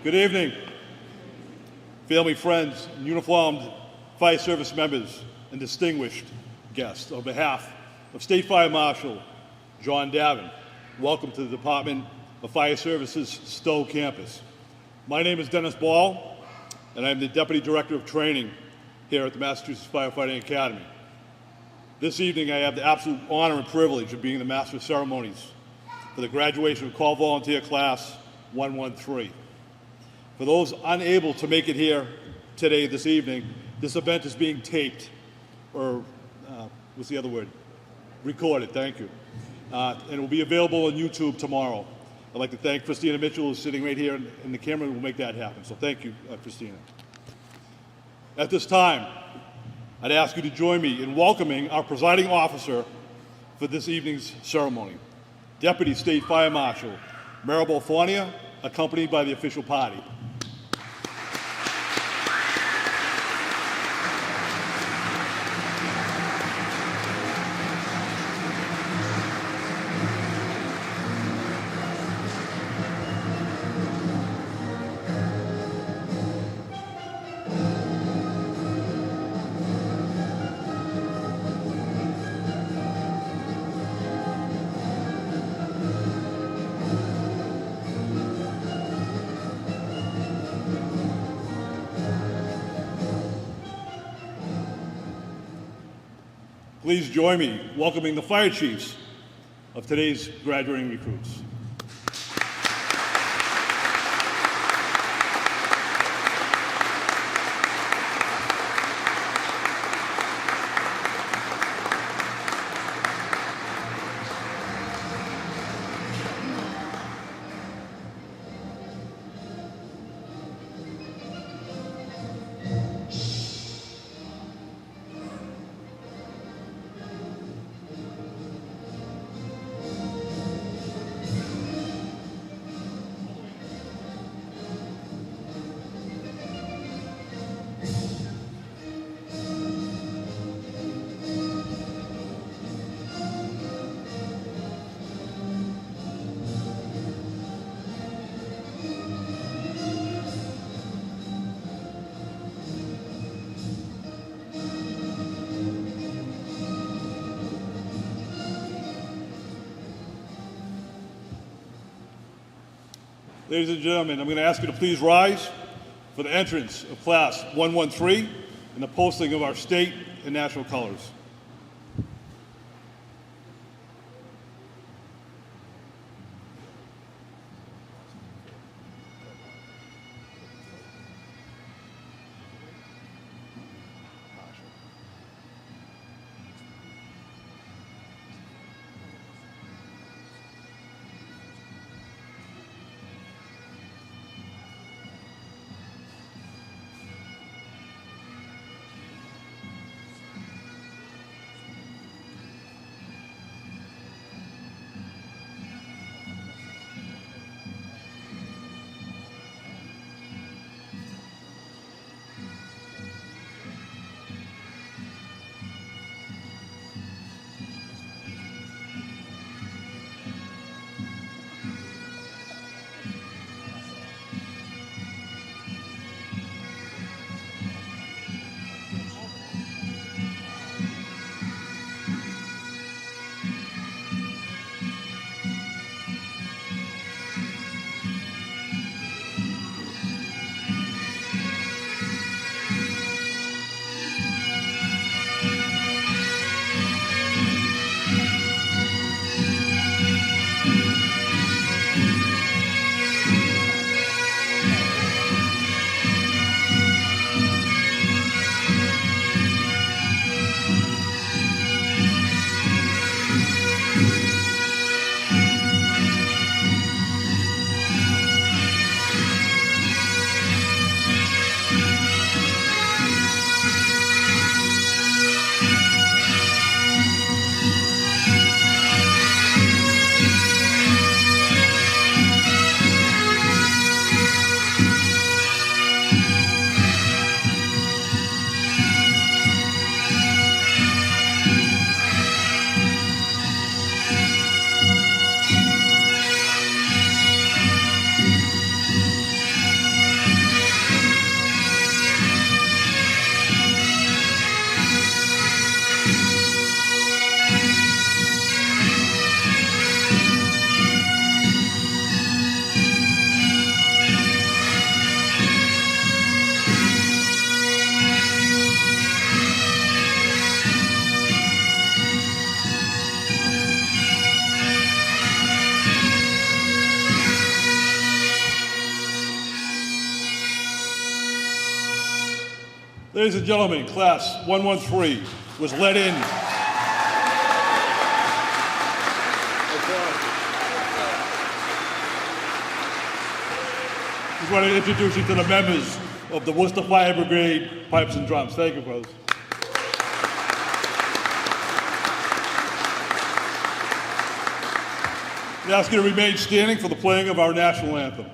Good evening, family, friends, and uniformed fire service members and distinguished guests. On behalf of State Fire Marshal John Davin, welcome to the Department of Fire Services Stow campus. My name is Dennis Ball, and I'm the Deputy Director of Training here at the Massachusetts Firefighting Academy. This evening, I have the absolute honor and privilege of being the Master of Ceremonies for the graduation of Call Volunteer Class 113. For those unable to make it here today, this evening, this event is being taped, or what's the other word? Recorded, thank you. And it will be available on YouTube tomorrow. I'd like to thank Christina Mitchell, who's sitting right here in the camera, who will make that happen. So thank you, Christina. At this time, I'd ask you to join me in welcoming our presiding officer for this evening's ceremony, Deputy State Fire Marshal Maribel Fournier, accompanied by the official party. Please join me welcoming the fire chiefs of today's graduating recruits. Ladies and gentlemen, I'm going to ask you to please rise for the entrance of Class 113 and the posting of our state and national colors. Ladies and gentlemen, class 113 was let in. I just want to introduce you to the members of the Worcester Fire Brigade Pipes and Drums. Thank you, brothers. I ask you to remain standing for the playing of our national anthem.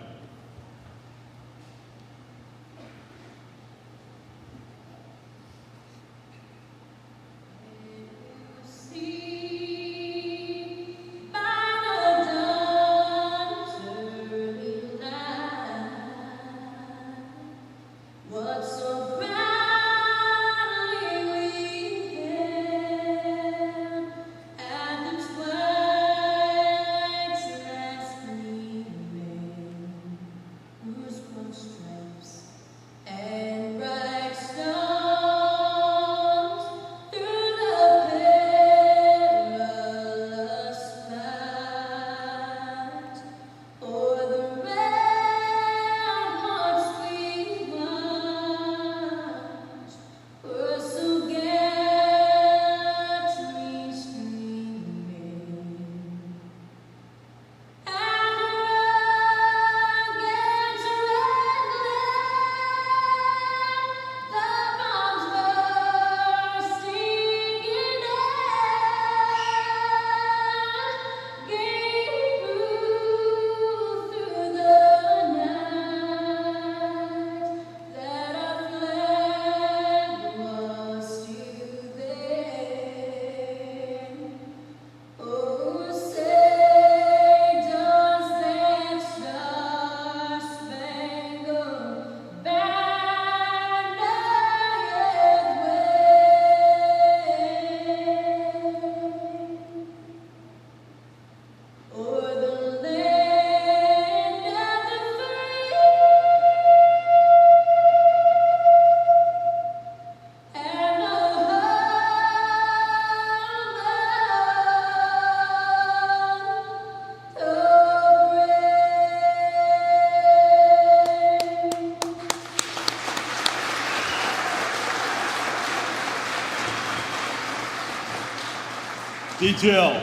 Detail,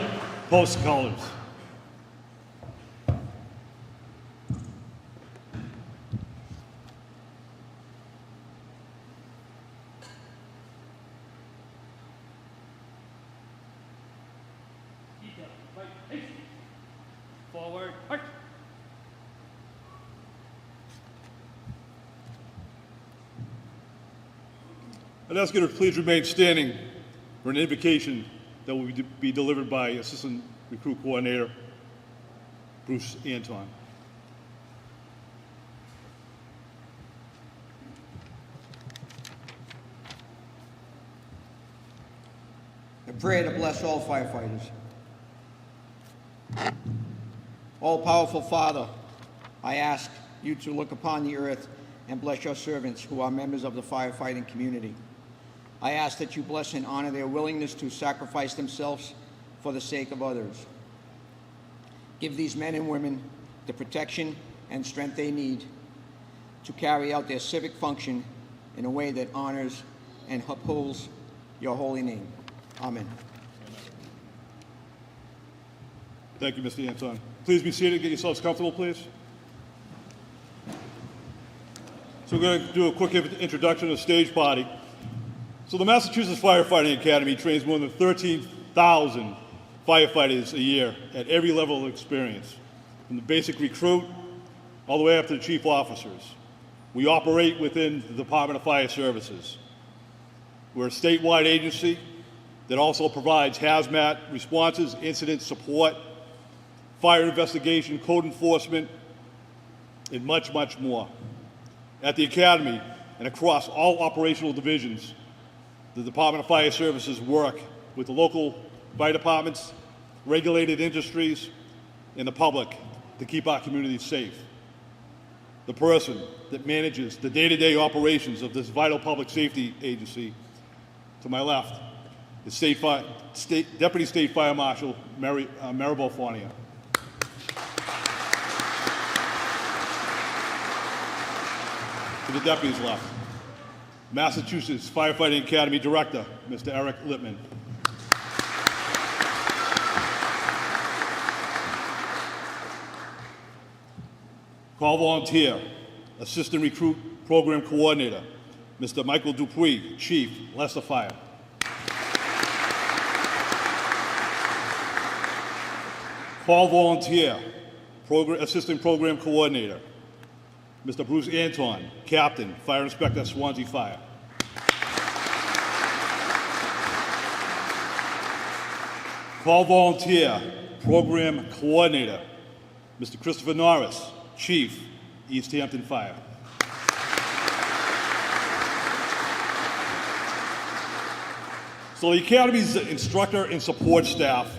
post colors. Detail, right, face. Forward, march. I'd ask you to please remain standing for an invocation that will be delivered by Assistant Recruit Coordinator Bruce Anton. A prayer to bless all firefighters. All-powerful Father, I ask you to look upon the earth and bless your servants who are members of the firefighting community. I ask that you bless and honor their willingness to sacrifice themselves for the sake of others. Give these men and women the protection and strength they need to carry out their civic function in a way that honors and upholds your holy name. Amen. Thank you, Mr. Anton. Please be seated. Get yourselves comfortable, please. So we're going to do a quick introduction of the stage party. So the Massachusetts Firefighting Academy trains more than 13,000 firefighters a year at every level of experience, from the basic recruit all the way up to the chief officers. We operate within the Department of Fire Services. We're a statewide agency that also provides hazmat responses, incident support, fire investigation, code enforcement, and much, much more. At the Academy and across all operational divisions, the Department of Fire Services work with the local fire departments, regulated industries, and the public to keep our communities safe. The person that manages the day-to-day operations of this vital public safety agency, to my left, is Deputy State Fire Marshal Maribel Fournier. To the deputy's left, Massachusetts Firefighting Academy Director, Mr. Eric Lippman. Call Volunteer, Assistant Recruit Program Coordinator, Mr. Michael Dupuy, Chief, Leicester Fire. Call Volunteer, Assistant Program Coordinator, Mr. Bruce Anton, Captain, Fire Inspector, Swansea Fire. Call Volunteer, Program Coordinator, Mr. Christopher Norris, Chief, East Hampton Fire. So the Academy's instructor and support staff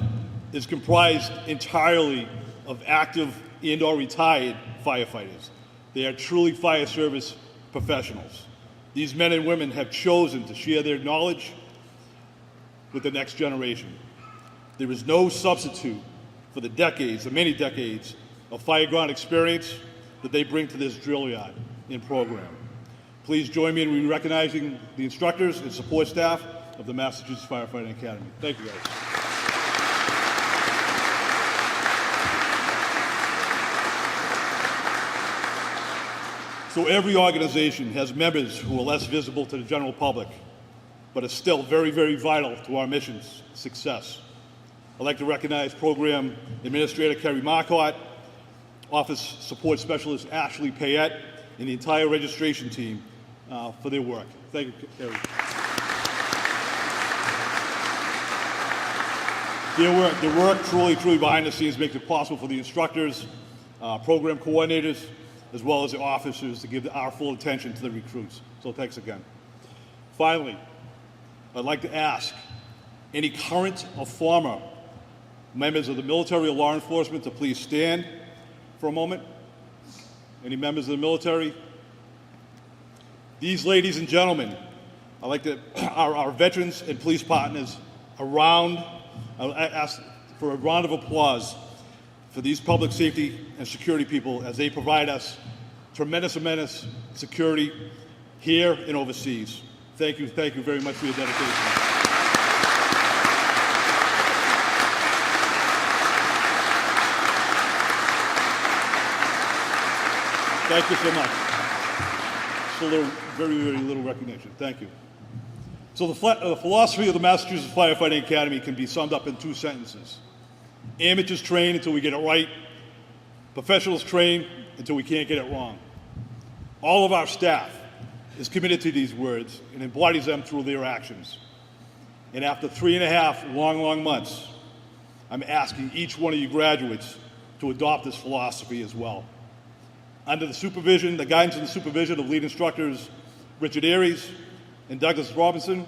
is comprised entirely of active and/or retired firefighters. They are truly fire service professionals. These men and women have chosen to share their knowledge with the next generation. There is no substitute for the decades, the many decades, of fireground experience that they bring to this drill yard and program. Please join me in recognizing the instructors and support staff of the Massachusetts Firefighting Academy. Thank you, guys. So every organization has members who are less visible to the general public, but are still very, very vital to our mission's success. I'd like to recognize Program Administrator Kerry Marcotte, Office Support Specialist Ashley Payette, and the entire registration team for their work. Thank you, Kerry. Their work truly behind the scenes makes it possible for the instructors, program coordinators, as well as the officers to give our full attention to the recruits. So thanks again. Finally, I'd like to ask any current or former members of the military or law enforcement to please stand for a moment. Any members of the military? These ladies and gentlemen, I'd like to, our veterans and police partners around, I ask for a round of applause for these public safety and security people as they provide us tremendous amount of security here and overseas. Thank you very much for your dedication. Thank you so much. Just a little, very, very little recognition. Thank you. So the philosophy of the Massachusetts Firefighting Academy can be summed up in two sentences. Amateurs train until we get it right. Professionals train until we can't get it wrong. All of our staff is committed to these words and embodies them through their actions. And after 3.5 long months, I'm asking each one of you graduates to adopt this philosophy as well. Under the supervision, the guidance and the supervision of lead instructors Richard Aries and Douglas Robinson,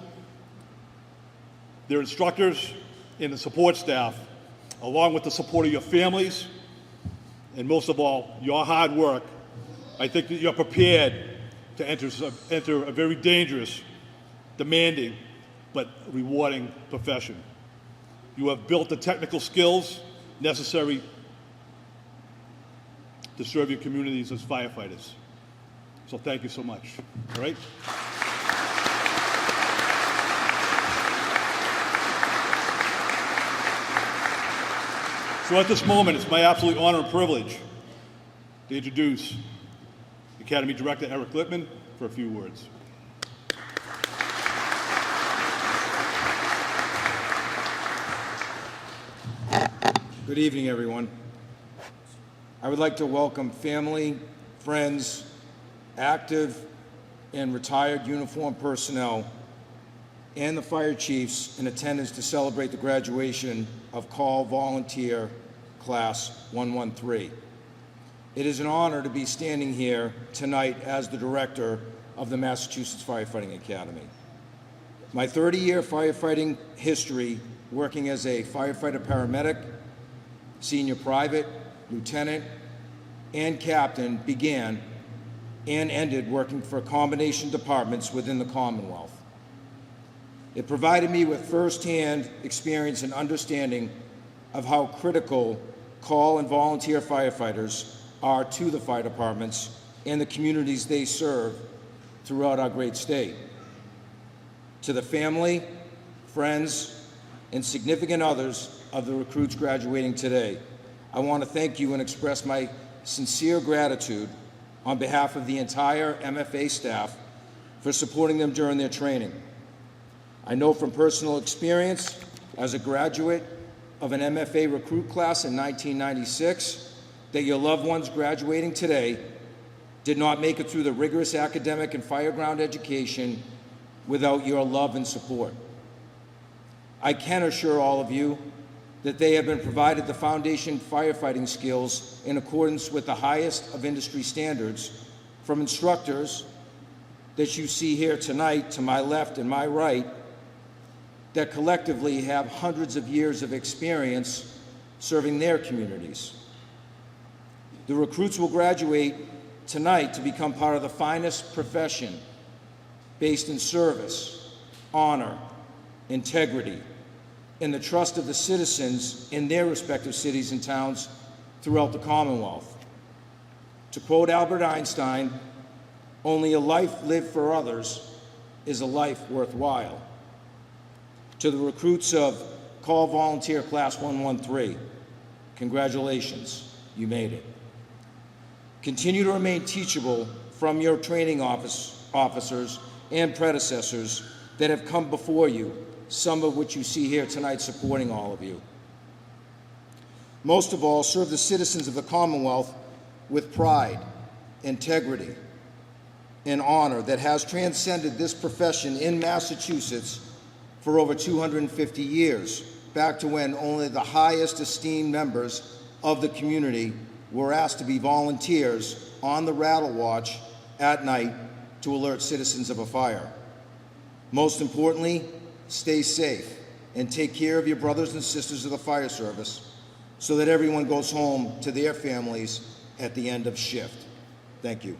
their instructors and the support staff, along with the support of your families, and most of all, your hard work, I think that you're prepared to enter a very dangerous, demanding, but rewarding profession. You have built the technical skills necessary to serve your communities as firefighters. So thank you so much, all right? So at this moment, it's my absolute honor and privilege to introduce Academy Director Eric Lippman for a few words. Good evening, everyone. I would like to welcome family, friends, active and retired uniformed personnel, and the fire chiefs in attendance to celebrate the graduation of Call Volunteer Class 113. It is an honor to be standing here tonight as the director of the Massachusetts Firefighting Academy. My 30-year firefighting history working as a firefighter paramedic, senior private, lieutenant, and captain began and ended working for combination departments within the Commonwealth. It provided me with firsthand experience and understanding of how critical call and volunteer firefighters are to the fire departments and the communities they serve throughout our great state. to the family, friends, and significant others of the recruits graduating today, I want to thank you and express my sincere gratitude on behalf of the entire MFA staff for supporting them during their training. I know from personal experience, as a graduate of an MFA recruit class in 1996, that your loved ones graduating today did not make it through the rigorous academic and fireground education without your love and support. I can assure all of you that they have been provided the foundation firefighting skills in accordance with the highest of industry standards from instructors that you see here tonight to my left and my right that collectively have hundreds of years of experience serving their communities. The recruits will graduate tonight to become part of the finest profession based in service, honor, integrity, and the trust of the citizens in their respective cities and towns throughout the Commonwealth. To quote Albert Einstein, "Only a life lived for others is a life worthwhile." To the recruits of Call Volunteer Class 113, congratulations, you made it. Continue to remain teachable from your training officers and predecessors that have come before you, some of which you see here tonight supporting all of you. Most of all, serve the citizens of the Commonwealth with pride, integrity, and honor that has transcended this profession in Massachusetts for over 250 years, back to when only the highest esteemed members of the community were asked to be volunteers on the rattle watch at night to alert citizens of a fire. Most importantly, stay safe and take care of your brothers and sisters of the fire service so that everyone goes home to their families at the end of shift. Thank you.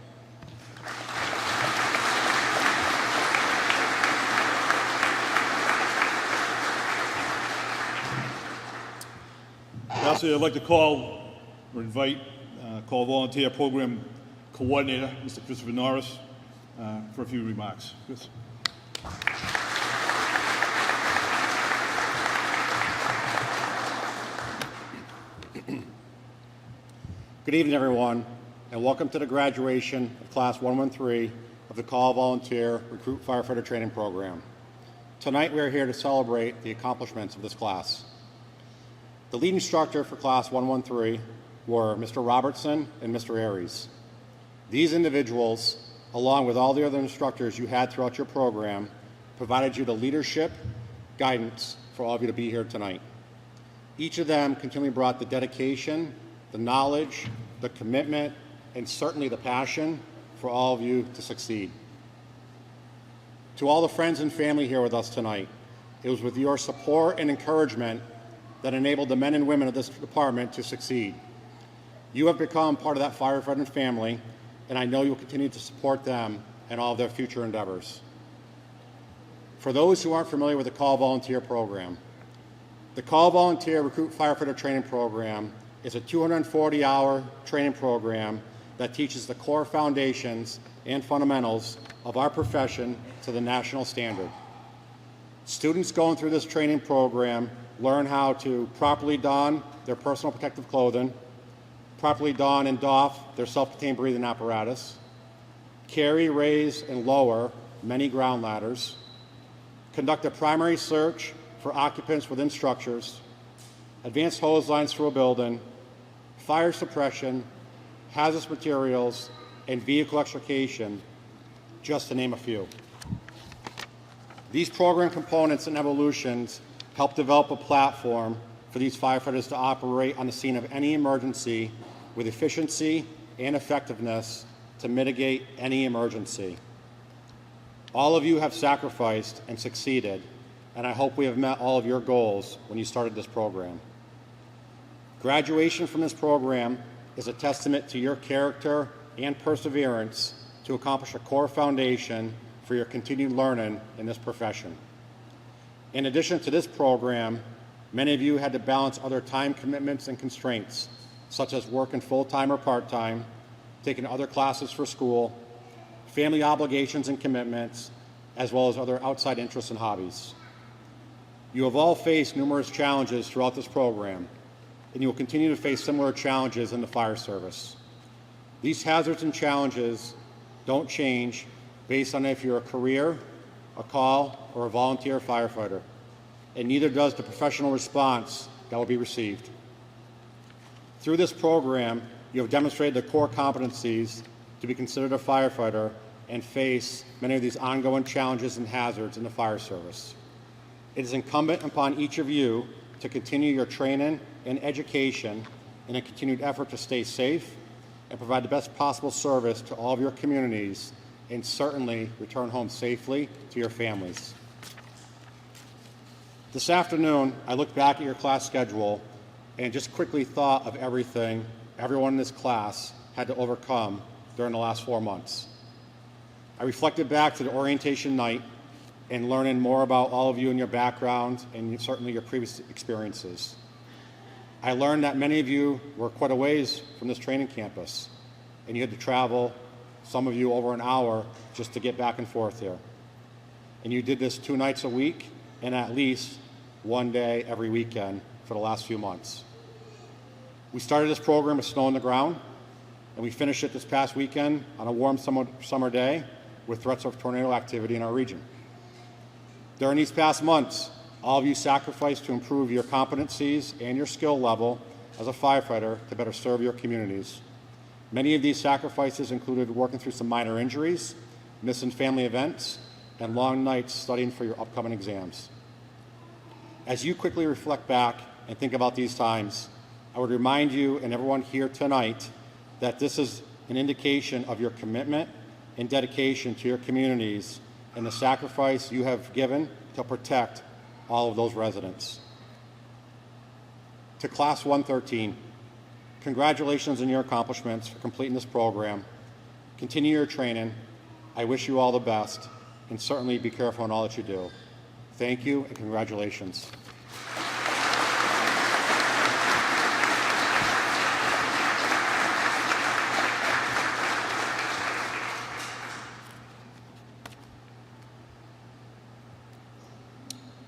Lastly, I'd like to call or invite Call Volunteer Program Coordinator, Mr. Christopher Norris, for a few remarks. Chris. Good evening, everyone, and welcome to the graduation of Class 113 of the Call Volunteer Recruit Firefighter Training Program. Tonight, we are here to celebrate the accomplishments of this class. The lead instructor for Class 113 were Mr. Robertson and Mr. Aries. These individuals, along with all the other instructors you had throughout your program, provided you the leadership, guidance for all of you to be here tonight. Each of them continually brought the dedication, the knowledge, the commitment, and certainly the passion for all of you to succeed. To all the friends and family here with us tonight, it was with your support and encouragement that enabled the men and women of this department to succeed. You have become part of that firefighting family, and I know you'll continue to support them in all of their future endeavors. For those who aren't familiar with the Call Volunteer Program, the Call Volunteer Recruit Firefighter Training Program is a 240-hour training program that teaches the core foundations and fundamentals of our profession to the national standard. Students going through this training program learn how to properly don their personal protective clothing, properly don and doff their self-contained breathing apparatus, carry, raise, and lower many ground ladders, conduct a primary search for occupants within structures, advance hose lines through a building, fire suppression, hazardous materials, and vehicle extrication, just to name a few. These program components and evolutions help develop a platform for these firefighters to operate on the scene of any emergency with efficiency and effectiveness to mitigate any emergency. All of you have sacrificed and succeeded, and I hope we have met all of your goals when you started this program. Graduation from this program is a testament to your character and perseverance to accomplish a core foundation for your continued learning in this profession. In addition to this program, many of you had to balance other time commitments and constraints, such as working full-time or part-time, taking other classes for school, family obligations and commitments, as well as other outside interests and hobbies. You have all faced numerous challenges throughout this program, and you will continue to face similar challenges in the fire service. These hazards and challenges don't change based on if you're a career, a call, or a volunteer firefighter, and neither does the professional response that will be received. Through this program, you have demonstrated the core competencies to be considered a firefighter and face many of these ongoing challenges and hazards in the fire service. It is incumbent upon each of you to continue your training and education in a continued effort to stay safe and provide the best possible service to all of your communities, and certainly return home safely to your families. This afternoon, I looked back at your class schedule and just quickly thought of everything everyone in this class had to overcome during the last 4 months. I reflected back to the orientation night and learning more about all of you and your background and certainly your previous experiences. I learned that many of you were quite a ways from this training campus, and you had to travel, some of you over an hour, just to get back and forth here. And you did this 2 nights a week and at least 1 day every weekend for the last few months. We started this program with snow on the ground, and we finished it this past weekend on a warm summer day with threats of tornado activity in our region. During these past months, all of you sacrificed to improve your competencies and your skill level as a firefighter to better serve your communities. Many of these sacrifices included working through some minor injuries, missing family events, and long nights studying for your upcoming exams. As you quickly reflect back and think about these times, I would remind you and everyone here tonight that this is an indication of your commitment and dedication to your communities and the sacrifice you have given to protect all of those residents. To Class 113, congratulations on your accomplishments for completing this program. Continue your training. I wish you all the best, and certainly be careful in all that you do. Thank you and congratulations.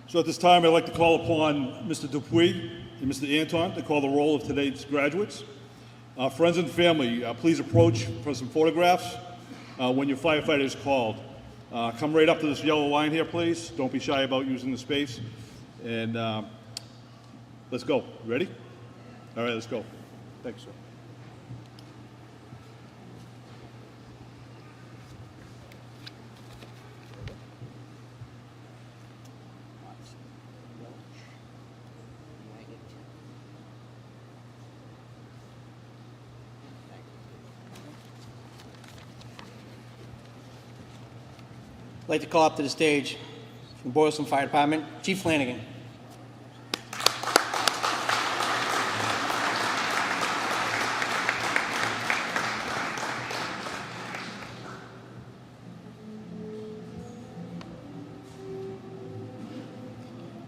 So at this time, I'd like to call upon Mr. Dupuy and Mr. Anton to call the roll of today's graduates. Friends and family, please approach for some photographs when your firefighter is called. Come right up to this yellow line here, please. Don't be shy about using the space. And let's go. You ready? All right, let's go. Thanks, sir. I'd like to call up to the stage from Boylston Fire Department, Chief Flanagan.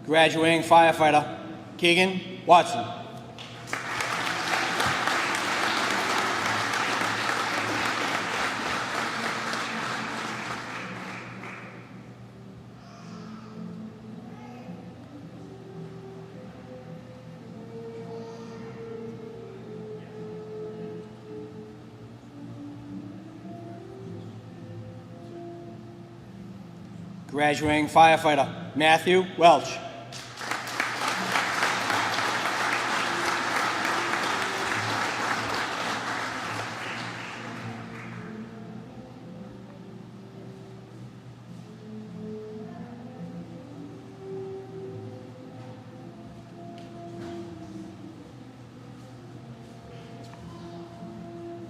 Graduating firefighter, Keegan Watson. Graduating firefighter, Matthew Welch.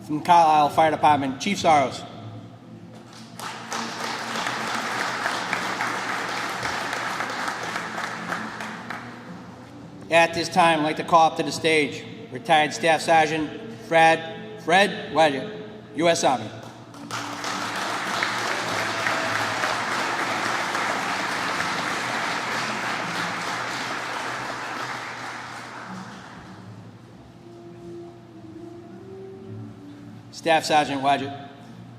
From Carlisle Fire Department, Chief Soros. At this time, I'd like to call up to the stage retired Staff Sergeant Fred Wedgett, U.S. Army. Staff Sergeant Wedgett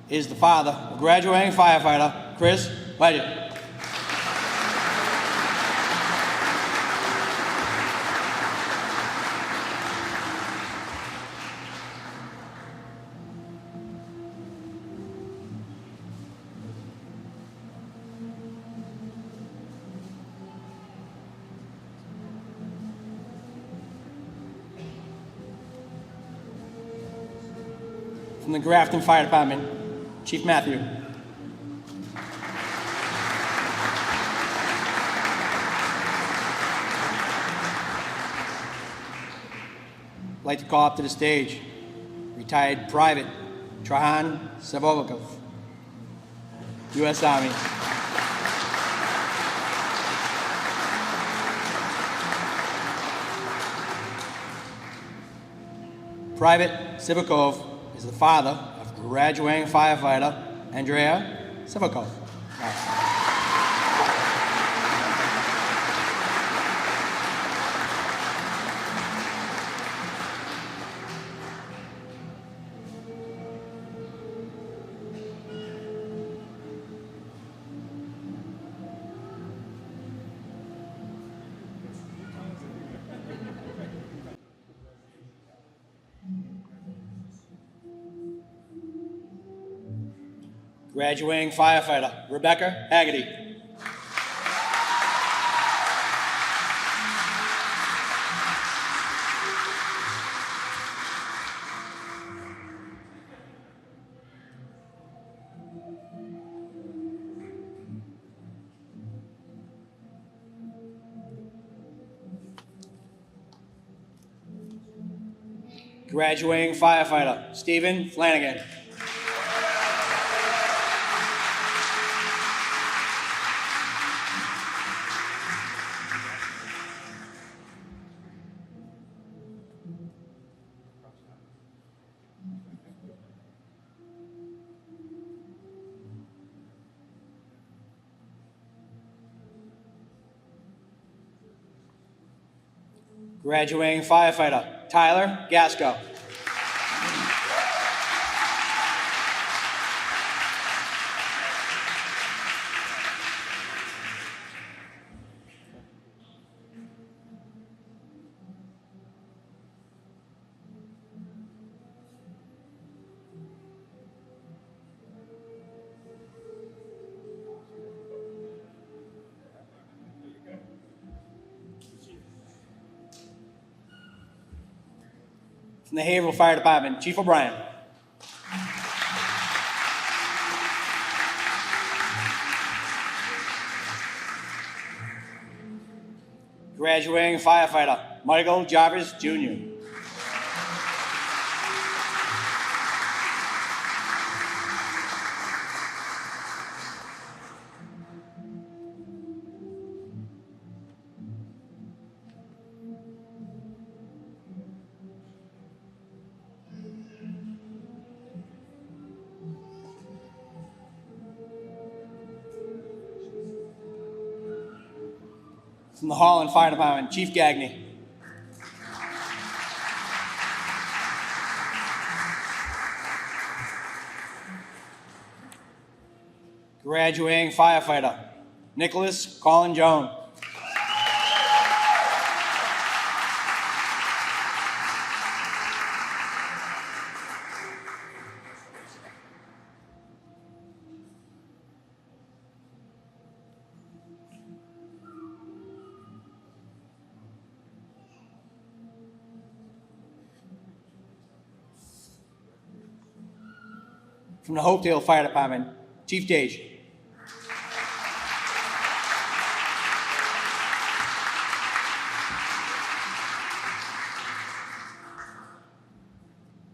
is the father of graduating firefighter Chris Vaya. From the Grafton Fire Department, Chief Matthew. I'd like to call up to the stage retired Private Trahan Savovikov, U.S. Army. Private Sivakov is the father of graduating firefighter Andrea Sivakov. Graduating firefighter Rebecca Haggerty. Graduating firefighter Stephen Flanagan. Graduating firefighter Tyler Gasco. From the Haverhill Fire Department, Chief O'Brien. Graduating firefighter Michael Jarvis, Jr. From the Holland Fire Department, Chief Gagney. Graduating firefighter Nicholas Colin Jones. From the Hopedale Fire Department, Chief Dage.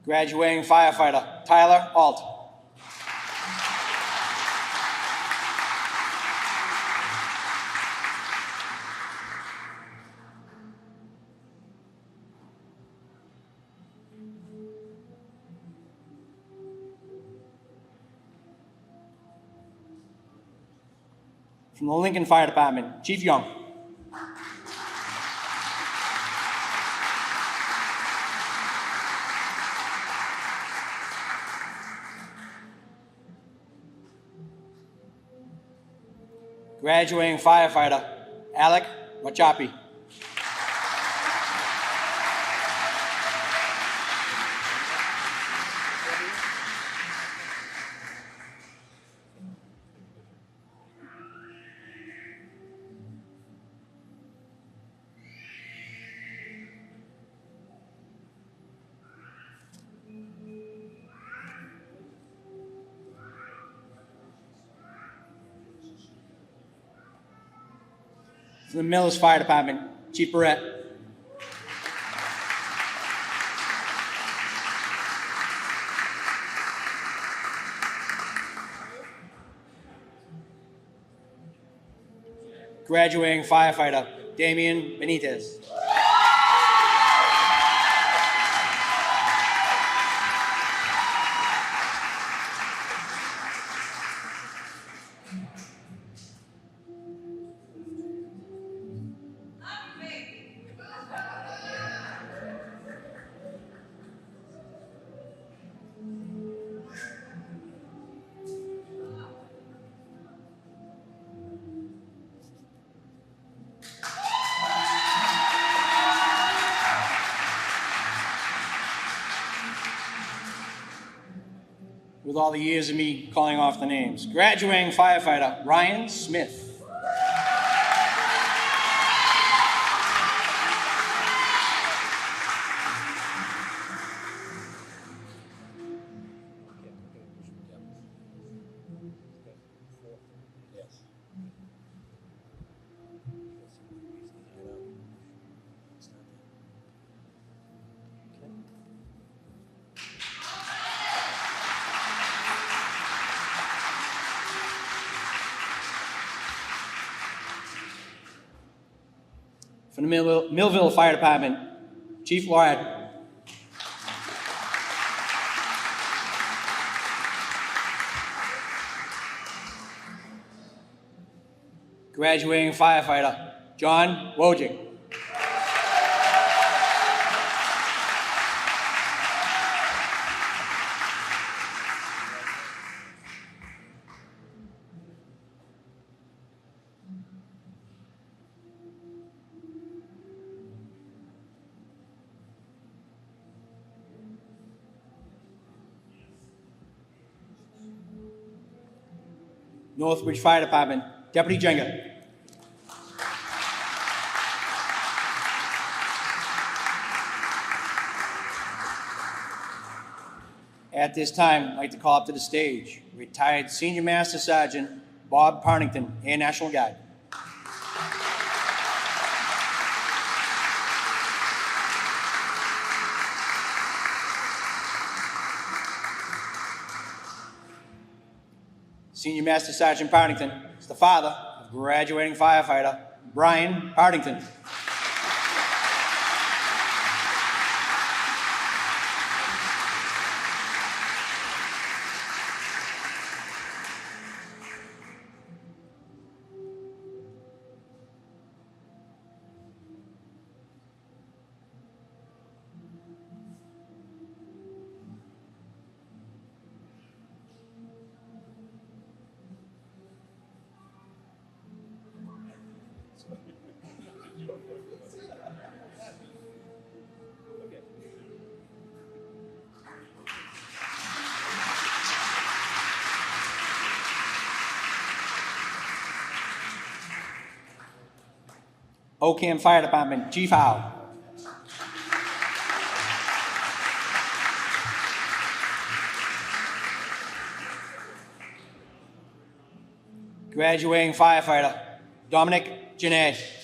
Graduating firefighter Tyler Alt. From the Lincoln Fire Department, Chief Young. Graduating firefighter Alec Rachapi. From the Millis Fire Department, Chief Barrett. Graduating firefighter Damian Benitez. With all the years of me calling off the names. Graduating firefighter Ryan Smith. From the Millville Fire Department, Chief Lord. Graduating firefighter John Wojcik. Northbridge Fire Department, Deputy Jenga. At this time, I'd like to call up to the stage retired Senior Master Sergeant Bob Parnington, Air National Guard. Senior Master Sergeant Partington is the father of graduating firefighter Brian Partington. Ocam Fire Department, Chief Howe. Graduating firefighter, Dominic Janae.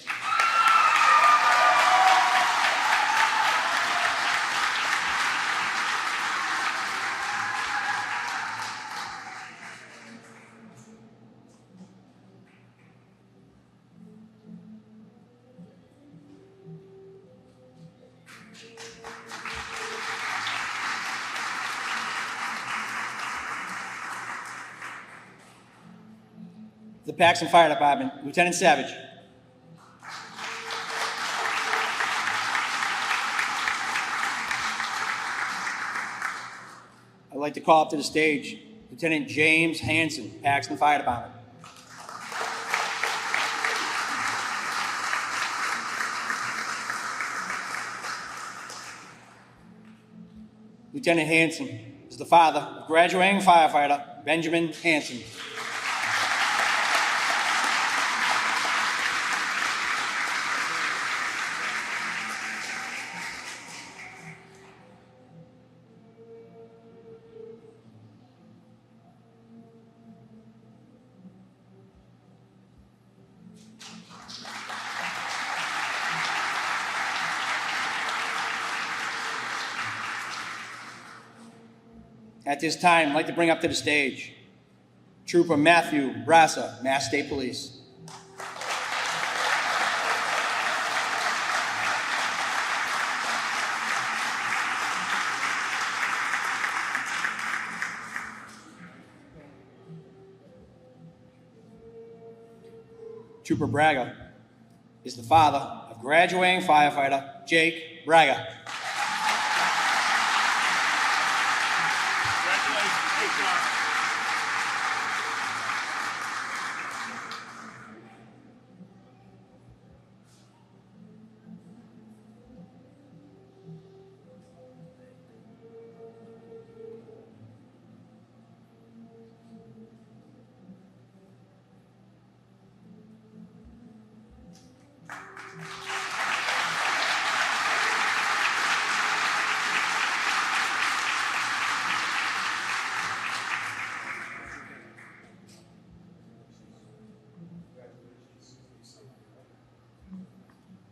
The Paxton Fire Department, Lieutenant Savage. I'd like to call up to the stage Lieutenant James Hanson, Paxton Fire Department. Lieutenant Hanson is the father of graduating firefighter Benjamin Hanson. At this time, I'd like to bring up to the stage Trooper Matthew Brassa, Mass State Police. Trooper Braga is the father of graduating firefighter Jake Braga.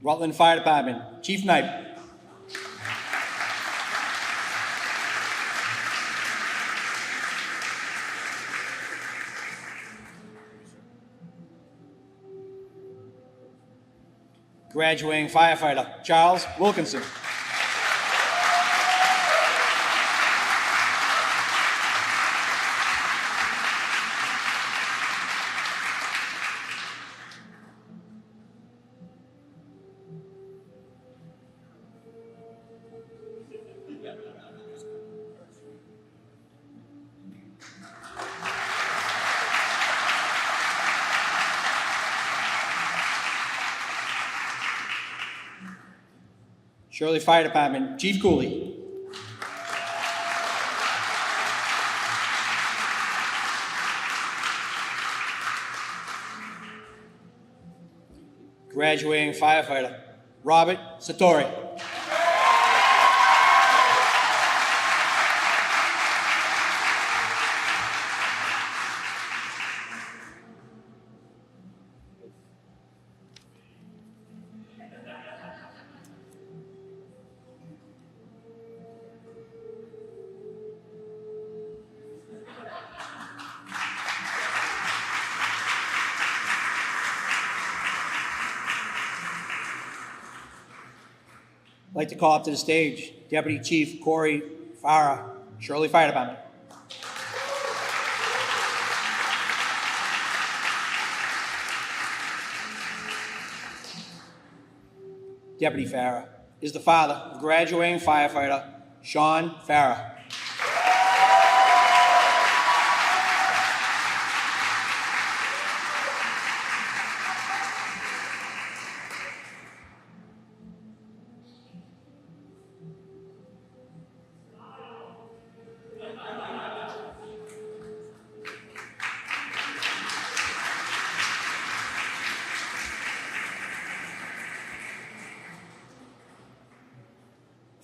Rutland Fire Department, Chief Knipe. Graduating firefighter Charles Wilkinson. Shirley Fire Department, Chief Cooley. Graduating firefighter Robert Satori. I'd like to call up to the stage Deputy Chief Corey Farah, Shirley Fire Department. Deputy Farah is the father of graduating firefighter Sean Farah.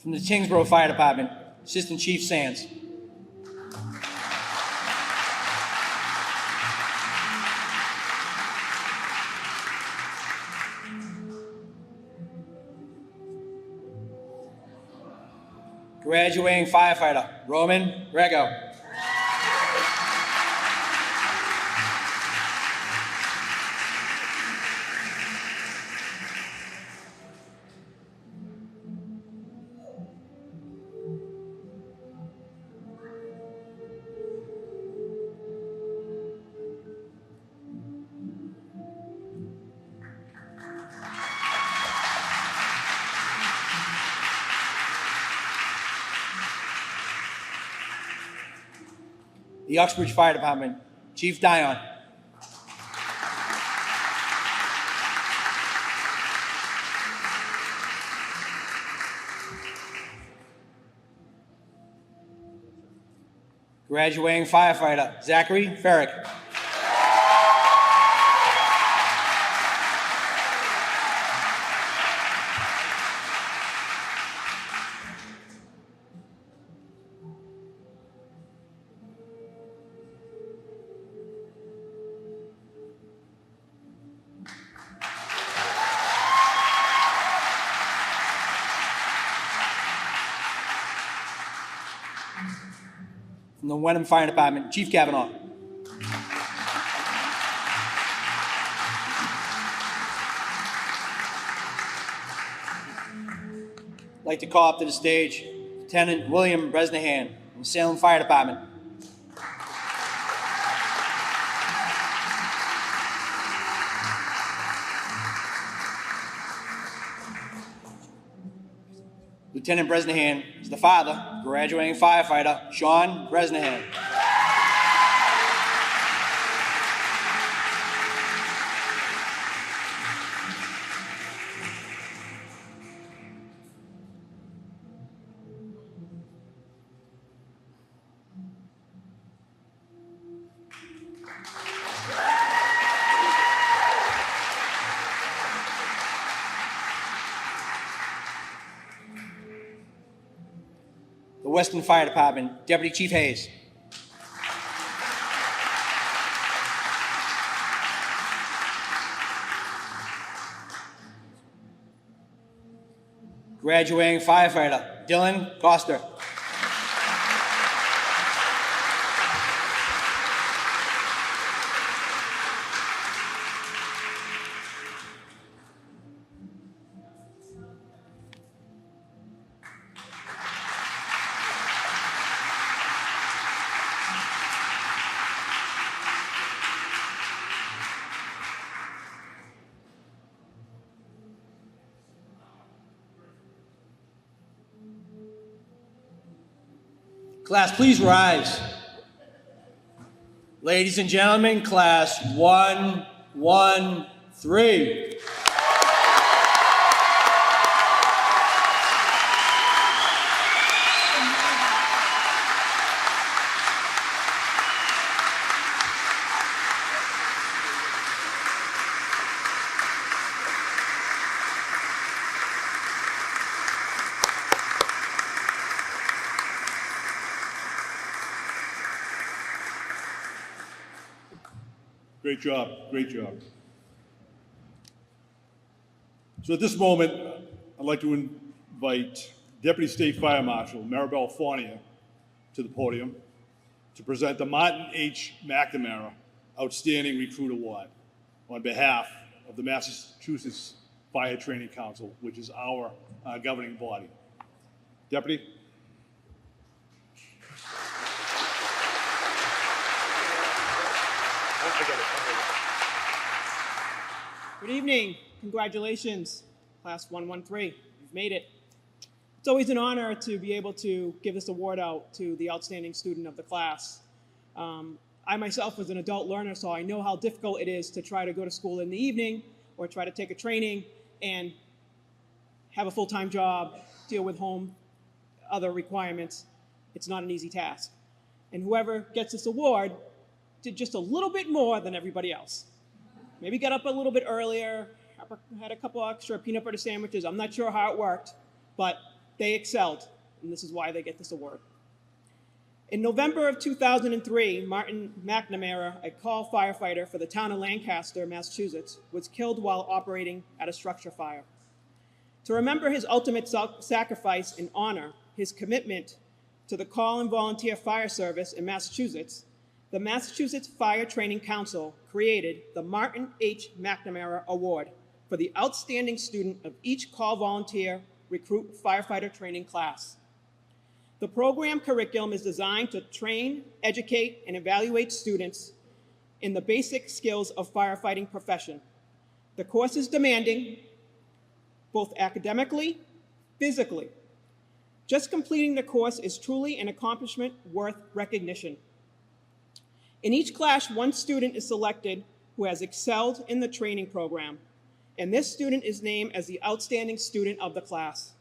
From the Tingsboro Fire Department, Assistant Chief Sands. Graduating firefighter Roman Rego. The Uxbridge Fire Department, Chief Dion. Graduating firefighter Zachary Ferrick. From the Wenham Fire Department, Chief Kavanaugh. I'd like to call up to the stage Lieutenant William Bresnahan from Salem Fire Department. Lieutenant Bresnahan is the father of graduating firefighter Sean Bresnahan. The Western Fire Department, Deputy Chief Hayes. Graduating firefighter Dylan Coster. Class, please rise. Ladies and gentlemen, class 113. Great job, great job. So at this moment, I'd like to invite Deputy State Fire Marshal Maribel Fournier to the podium to present the Martin H. McNamara Outstanding Recruit Award on behalf of the Massachusetts Fire Training Council, which is our governing body. Deputy? Good evening. Congratulations, Class 113. You've made it. It's always an honor to be able to give this award out to the outstanding student of the class. I myself was an adult learner, so I know how difficult it is to try to go to school in the evening or try to take a training and have a full-time job, deal with home, other requirements. It's not an easy task. And whoever gets this award did just a little bit more than everybody else. Maybe got up a little bit earlier, had a couple extra peanut butter sandwiches. I'm not sure how it worked, but they excelled, and this is why they get this award. In November of 2003, Martin McNamara, a call firefighter for the town of Lancaster, Massachusetts, was killed while operating at a structure fire. To remember his ultimate sacrifice and honor his commitment to the call and volunteer fire service in Massachusetts, the Massachusetts Fire Training Council created the Martin H. McNamara Award for the outstanding student of each call volunteer recruit firefighter training class. The program curriculum is designed to train, educate, and evaluate students in the basic skills of firefighting profession. The course is demanding, both academically, physically. Just completing the course is truly an accomplishment worth recognition. In each class, one student is selected who has excelled in the training program, and this student is named as the outstanding student of the class.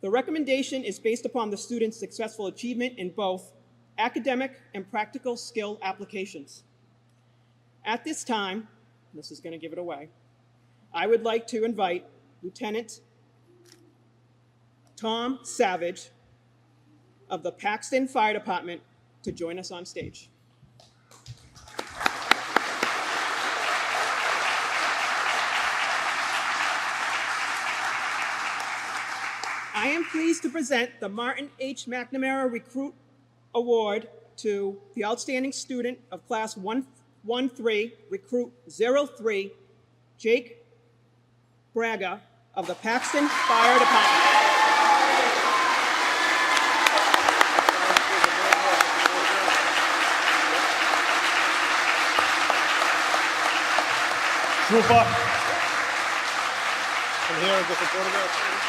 The recommendation is based upon the student's successful achievement in both academic and practical skill applications. At this time, this is going to give it away, I would like to invite Lieutenant Tom Savage of the Paxton Fire Department to join us on stage. I am pleased to present the Martin H. McNamara Recruit Award to the outstanding student of Class 113, Recruit 03, Jake Braga of the Paxton Fire Department. Trooper. From here, get the photograph.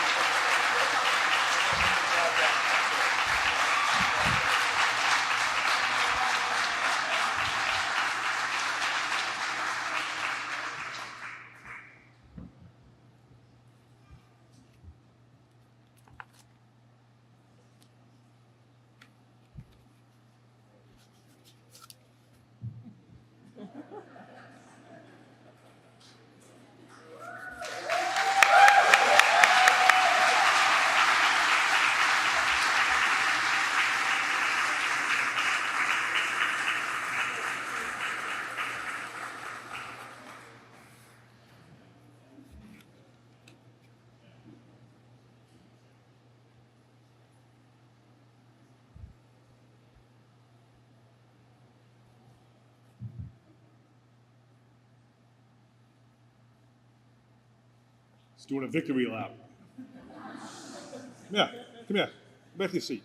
He's doing a victory lap. Come here. Back to your seat.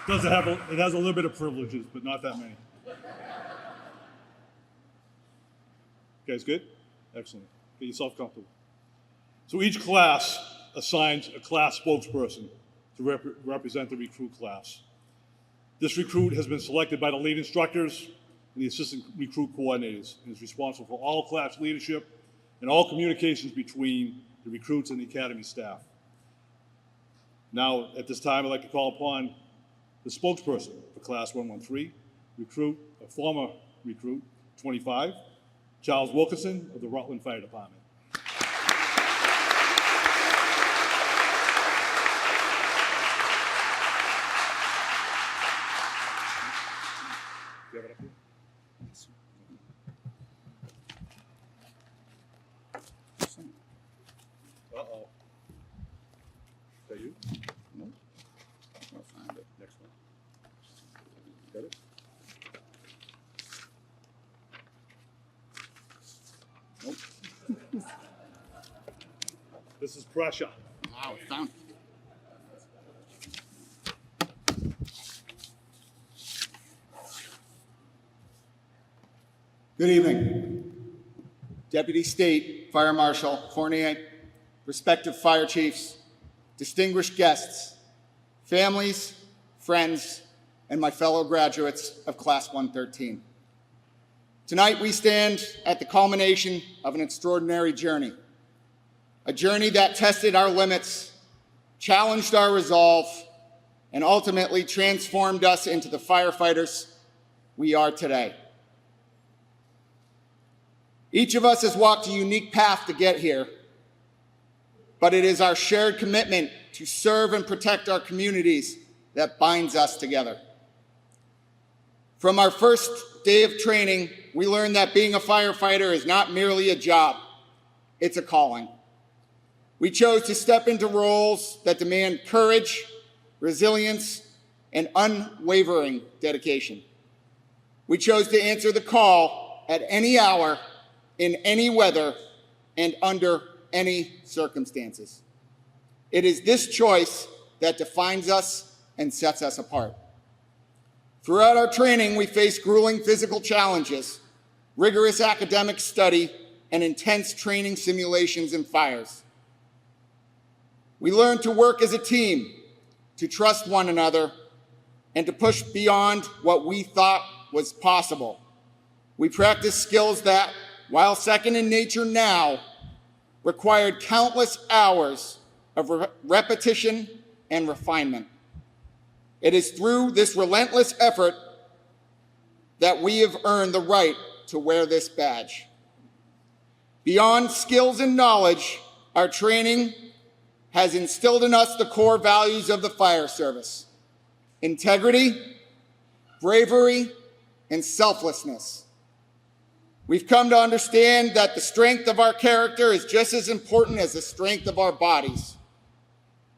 It has a little bit of privileges, but not that many. Guys, good? Excellent. Get yourself comfortable. So each class assigns a class spokesperson to represent the recruit class. This recruit has been selected by the lead instructors and the assistant recruit coordinators and is responsible for all class leadership and all communications between the recruits and the academy staff. Now, at this time, I'd like to call upon the spokesperson for Class 113, former recruit 25, Charles Wilkinson of the Rutland Fire Department. Do you have it up here? Uh-oh. Is that you? No. I'll find it. Next one. Got it? Nope. This is pressure. Wow, found it. Good evening. Deputy State Fire Marshal Fournier, respective fire chiefs, distinguished guests, families, friends, and my fellow graduates of Class 113. Tonight we stand at the culmination of an extraordinary journey, a journey that tested our limits, challenged our resolve, and ultimately transformed us into the firefighters we are today. Each of us has walked a unique path to get here, but it is our shared commitment to serve and protect our communities that binds us together. From our first day of training, we learned that being a firefighter is not merely a job, it's a calling. We chose to step into roles that demand courage, resilience, and unwavering dedication. We chose to answer the call at any hour, in any weather, and under any circumstances. It is this choice that defines us and sets us apart. Throughout our training, we faced grueling physical challenges, rigorous academic study, and intense training simulations and fires. We learned to work as a team, to trust one another, and to push beyond what we thought was possible. We practiced skills that, while second in nature now, required countless hours of repetition and refinement. It is through this relentless effort that we have earned the right to wear this badge. Beyond skills and knowledge, our training has instilled in us the core values of the fire service: integrity, bravery, and selflessness. We've come to understand that the strength of our character is just as important as the strength of our bodies.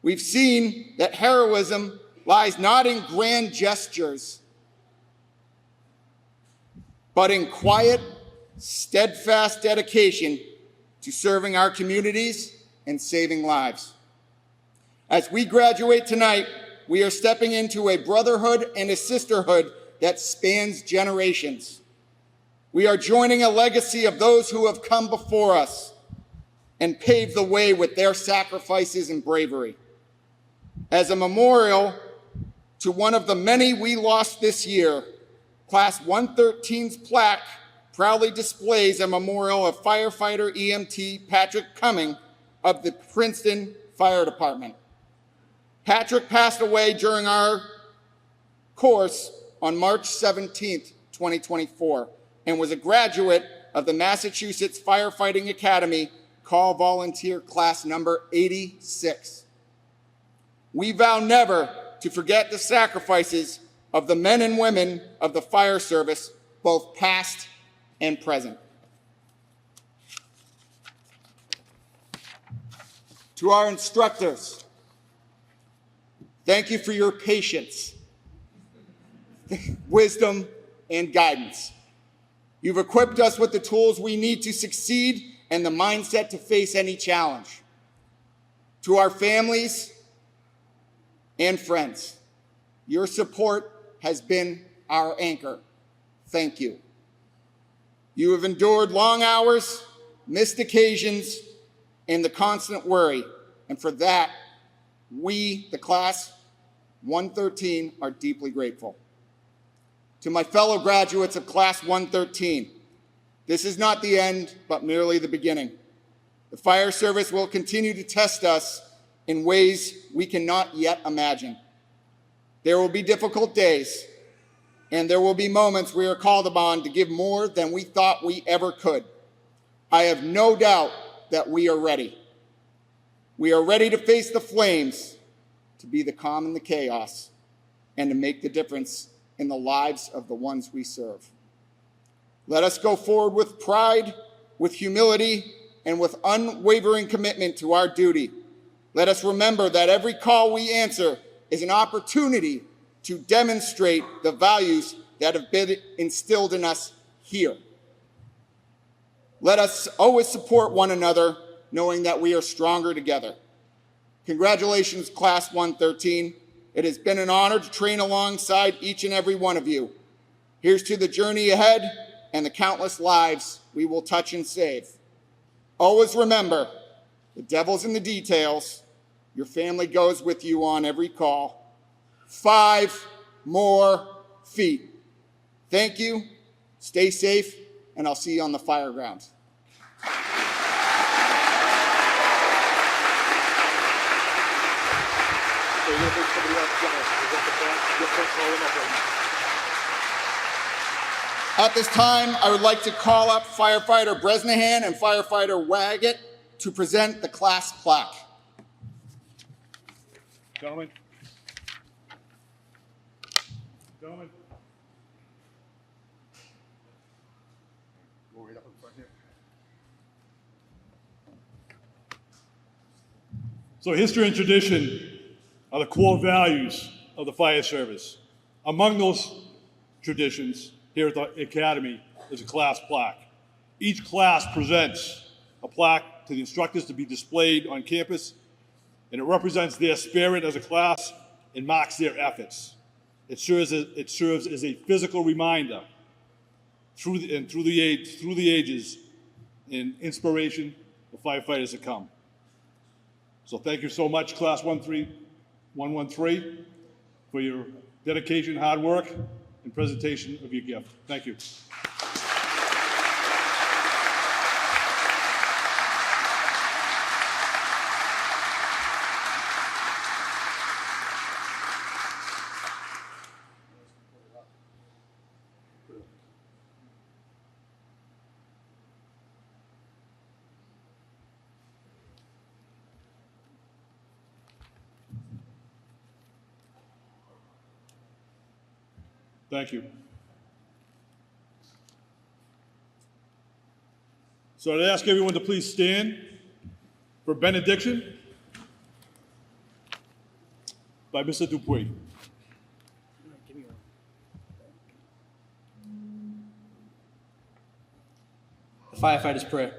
We've seen that heroism lies not in grand gestures, but in quiet, steadfast dedication to serving our communities and saving lives. As we graduate tonight, we are stepping into a brotherhood and a sisterhood that spans generations. We are joining a legacy of those who have come before us and paved the way with their sacrifices and bravery. As a memorial to one of the many we lost this year, Class 113's plaque proudly displays a memorial of firefighter EMT Patrick Cumming of the Princeton Fire Department. Patrick passed away during our course on March 17th, 2024, and was a graduate of the Massachusetts Firefighting Academy Call Volunteer Class number 86. We vow never to forget the sacrifices of the men and women of the fire service, both past and present. To our instructors, thank you for your patience, wisdom, and guidance. You've equipped us with the tools we need to succeed and the mindset to face any challenge. To our families and friends, your support has been our anchor. Thank you. You have endured long hours, missed occasions, and the constant worry, and for that, we, the Class 113, are deeply grateful. To my fellow graduates of Class 113, this is not the end, but merely the beginning. The fire service will continue to test us in ways we cannot yet imagine. There will be difficult days, and there will be moments we are called upon to give more than we thought we ever could. I have no doubt that we are ready. We are ready to face the flames, to be the calm in the chaos, and to make the difference in the lives of the ones we serve. Let us go forward with pride, with humility, and with unwavering commitment to our duty. Let us remember that every call we answer is an opportunity to demonstrate the values that have been instilled in us here. Let us always support one another, knowing that we are stronger together. Congratulations, Class 113. It has been an honor to train alongside each and every one of you. Here's to the journey ahead and the countless lives we will touch and save. Always remember, the devil's in the details. Your family goes with you on every call. 5 more feet. Thank you, stay safe, and I'll see you on the fire ground. At this time, I would like to call up Firefighter Bresnahan and Firefighter Waggett to present the class plaque. Gentlemen. Gentlemen. Go right up in front here. So history and tradition are the core values of the fire service. Among those traditions here at the Academy is a class plaque. Each class presents a plaque to the instructors to be displayed on campus, and it represents their spirit as a class and marks their efforts. It serves as a physical reminder through the ages and inspiration for firefighters to come. So thank you so much, Class 113, for your dedication, hard work, and presentation of your gift. Thank you. Thank you. So I'd ask everyone to please stand for benediction by Mr. Dupuy. The firefighter's prayer.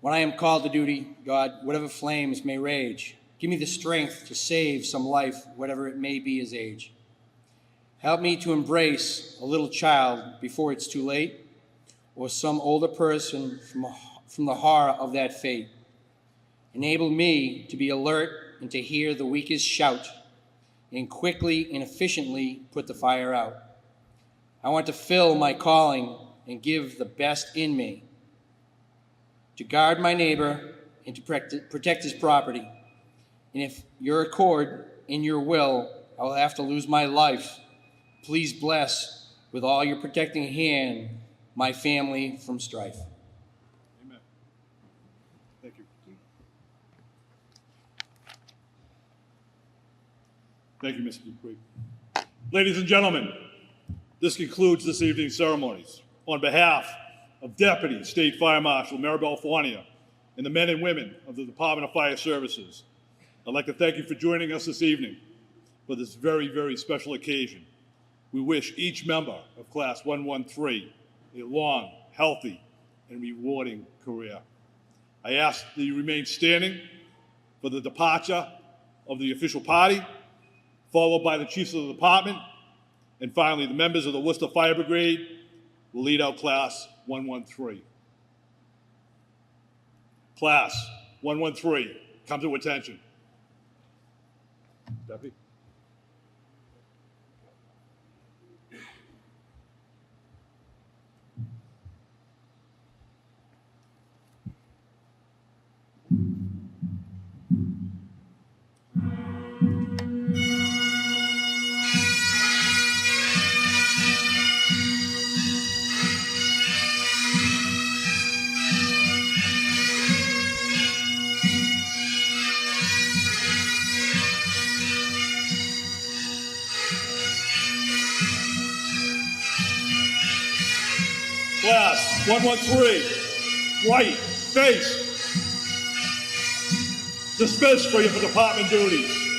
When I am called to duty, God, whatever flames may rage, give me the strength to save some life, whatever it may be his age. Help me to embrace a little child before it's too late, or some older person from the horror of that fate. Enable me to be alert and to hear the weakest shout, and quickly and efficiently put the fire out. I want to fill my calling and give the best in me, to guard my neighbor and to protect his property. And if your accord in your will, I will have to lose my life. Please bless with all your protecting hand my family from strife. Amen. Thank you. Thank you, Mr. Dupuy. Ladies and gentlemen, this concludes this evening's ceremonies. On behalf of Deputy State Fire Marshal Maribel Fornia and the men and women of the Department of Fire Services, I'd like to thank you for joining us this evening for this very, very special occasion. We wish each member of Class 113 a long, healthy, and rewarding career. I ask that you remain standing for the departure of the official party, followed by the chiefs of the department, and finally the members of the Worcester Fire Brigade will lead out Class 113. Class 113, come to attention. Deputy. Class 113, white, face. Dismissed for your department duties.